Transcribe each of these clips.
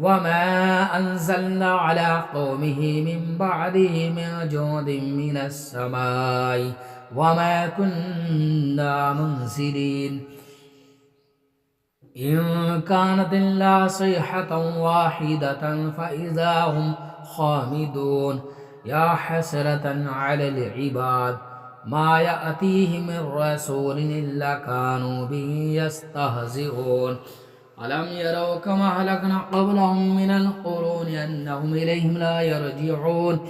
وما أنزلنا على قومه من بعده من جند من السماء وما كنا منزلين إن كانت إلا صيحة واحدة فإذا هم خامدون يا حسرة على العباد ما يأتيهم من رسول إلا كانوا به يستهزئون ألم يروا كما أهلكنا قبلهم من القرون أنهم إليهم لا يرجعون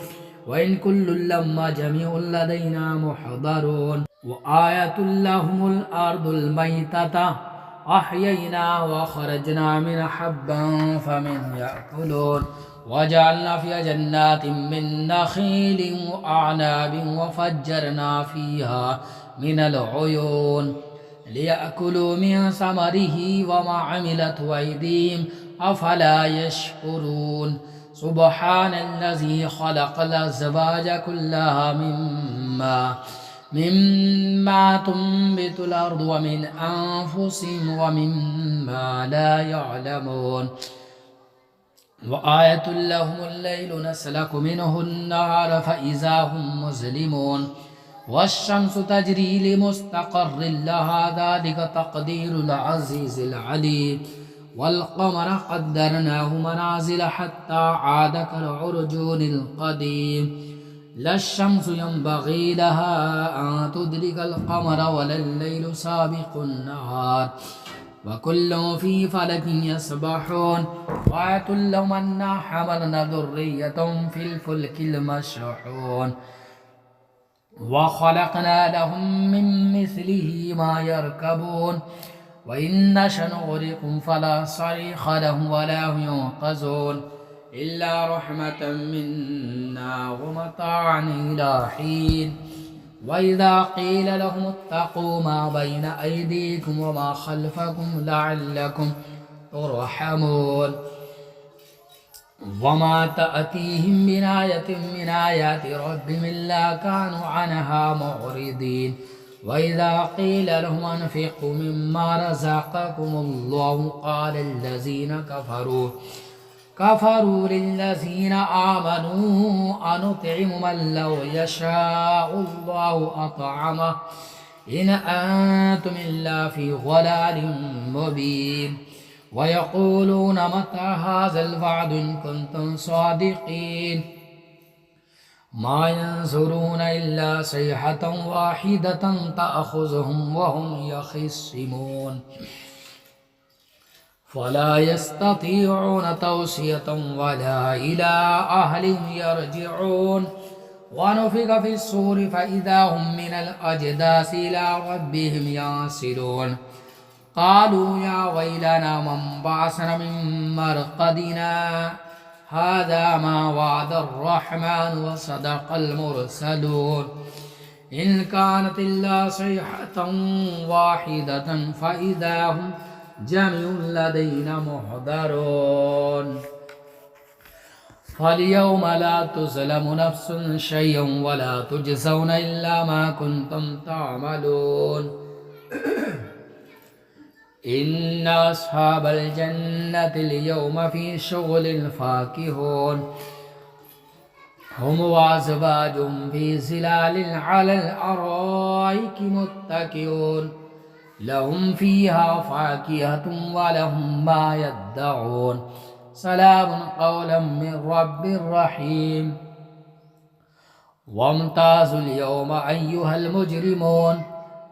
وإن كل لما جميع لدينا محضرون وآية لهم الأرض الميتة أحيينا وخرجنا من حبا فمن يأكلون وجعلنا فيها جنات من نخيل وأعناب وفجرنا فيها من العيون ليأكلوا من ثمره وما عملت أيديهم أفلا يشكرون سبحان الذي خلق الأزواج كلها مما تنبت الأرض ومن أنفسهم ومما لا يعلمون وآية لهم الليل نسلك منه النهار فإذا هم مظلمون والشمس تجري لمستقر لها ذلك تقدير العزيز العليم والقمر قدرناه منازل حتى عاد كالعرجون القديم لا الشمس ينبغي لها أن تدرك القمر ولا الليل سابق النهار وكل في فلك يسبحون وآية لهم أنا حملنا ذرية في الفلك المشحون وخلقنا لهم من مثله ما يركبون وإن نشأ نغرقهم فلا صريخ لهم ولا هم ينقذون إلا رحمة منا ومتاعا إلى حين وإذا قيل لهم اتقوا ما بين أيديكم وما خلفكم لعلكم ترحمون وما تأتيهم من آية من آيات ربهم إلا كانوا عنها معرضين وإذا قيل لهم أنفقوا مما رزقكم الله قال الذين كفروا للذين آمنوا أنطعم من لو يشاء الله أطعمه إن أنتم إلا في ضلال مبين ويقولون متى هذا الوعد إن كنتم صادقين ما ينظرون إلا صيحة واحدة تأخذهم وهم يخصمون فلا يستطيعون توصية ولا إلى أهلهم يرجعون ونفخ في الصور فإذا هم من الأجداث إلى ربهم ينسلون قالوا يا ويلنا من بعثنا من مرقدنا هذا ما وعد الرحمن وصدق المرسلون إن كانت إلا صيحة واحدة فإذا هم جميع لدينا محضرون فاليوم لا تظلم نفس شيئا ولا تجزون إلا ما كنتم تعملون إن أصحاب الجنة اليوم في شغل فاكهون هم وأزواجهم في ظلال على الأرائك متكئون لهم فيها فاكهة ولهم ما يدعون سلام قولا من رب رحيم وامتازوا اليوم أيها المجرمون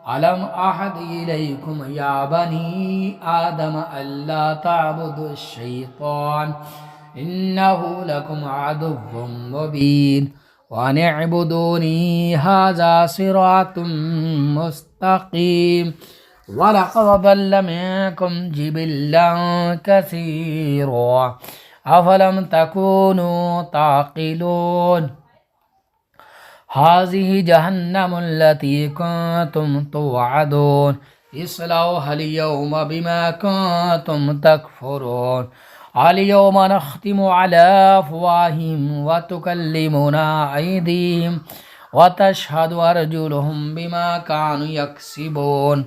ألم أعهد إليكم يا بني آدم ألا تعبدوا الشيطان إنه لكم عدو مبين وأن اعبدوني هذا صراط مستقيم ولقد ضل منكم جبلا كثيرا أفلم تكونوا تعقلون هذه جهنم التي كنتم توعدون اصلوها اليوم بما كنتم تكفرون اليوم نختم على أفواههم وتكلمنا أيديهم وتشهد أرجلهم بما كانوا يكسبون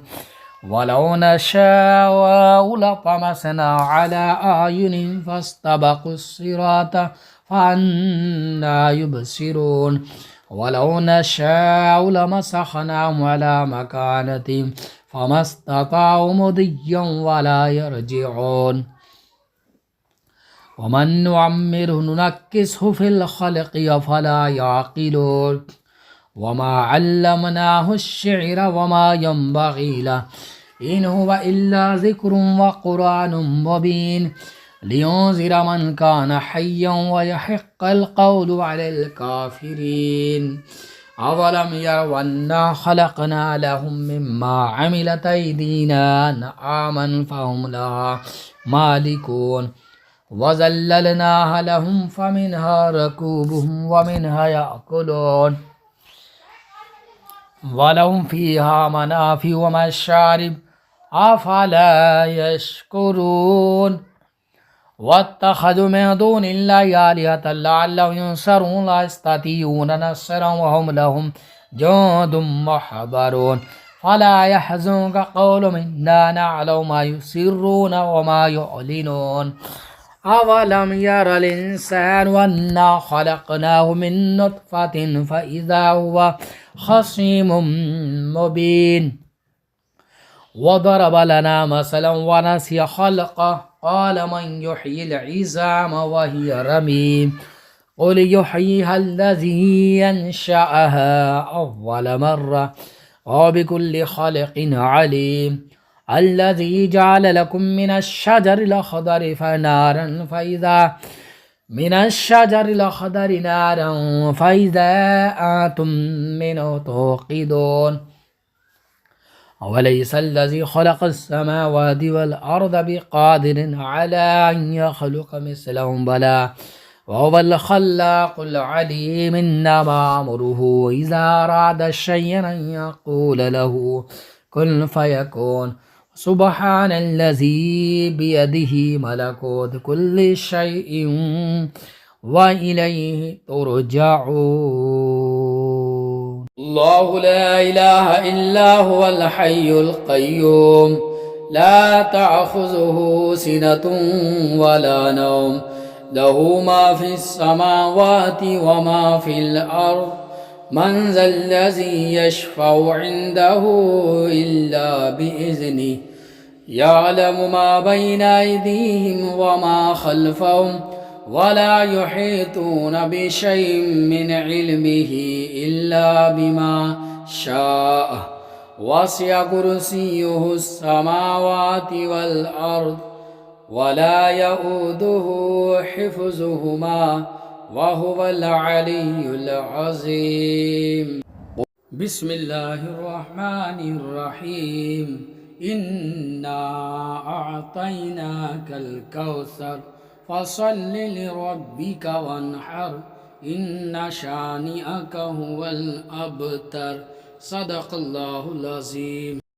ولو نشاء لطمسنا على أعينهم فاستبقوا الصراط فأنى يبصرون ولو نشاء لمسخناهم على مكانتهم فما استطاعوا مضيا ولا يرجعون ومن نعمره ننكسه في الخلق أفلا يعقلون وما علمناه الشعر وما ينبغي له إن هو إلا ذكر وقرآن مبين لينذر من كان حيا ويحق القول على الكافرين أولم يروا أنا خلقنا لهم مما عملت أيدينا أنعاما فهم لها مالكون وذللناها لهم فمنها ركوبهم ومنها يأكلون ولهم فيها منافع ومشارب أفلا يشكرون واتخذوا من دون الله آلهة لعلهم ينصرون لا يستطيعون نصرا وهم لهم جند محضرون فلا يحزنك قولهم إنا نعلم ما يسرون وما يعلنون أولم ير الإنسان أنا خلقناه من نطفة فإذا هو خصيم مبين وضرب لنا مثلا ونسي خلقه قال من يحيي العظام وهي رميم قل يحييها الذي ينشأها أول مرة وبكل خلق عليم الذي جعل لكم من الشجر الأخضر فنارا فإذا من الشجر الأخضر نارا فإذا أنتم منه توقدون أوليس الذي خلق السماوات والأرض بقادر على أن يخلق مثلهم بلى وهو الخلاق العليم إنما أمره إذا أراد شيئا أن يقول له كن فيكون سبحان الذي بيده ملكوت كل شيء وإليه ترجعون الله لا إله إلا هو الحي القيوم لا تأخذه سنة ولا نوم له ما في السماوات وما في الأرض من ذا الذي يشفع عنده إلا بإذنه يعلم ما بين أيديهم وما خلفهم ولا يحيطون بشيء من علمه إلا بما شاء وسع كرسيه السماوات والأرض ولا يؤوده حفظهما وهو العلي العظيم بسم الله الرحمن الرحيم إنا أعطيناك الكوثر فصل لربك وانحر إن شانئك هو الأبتر صدق الله العظيم.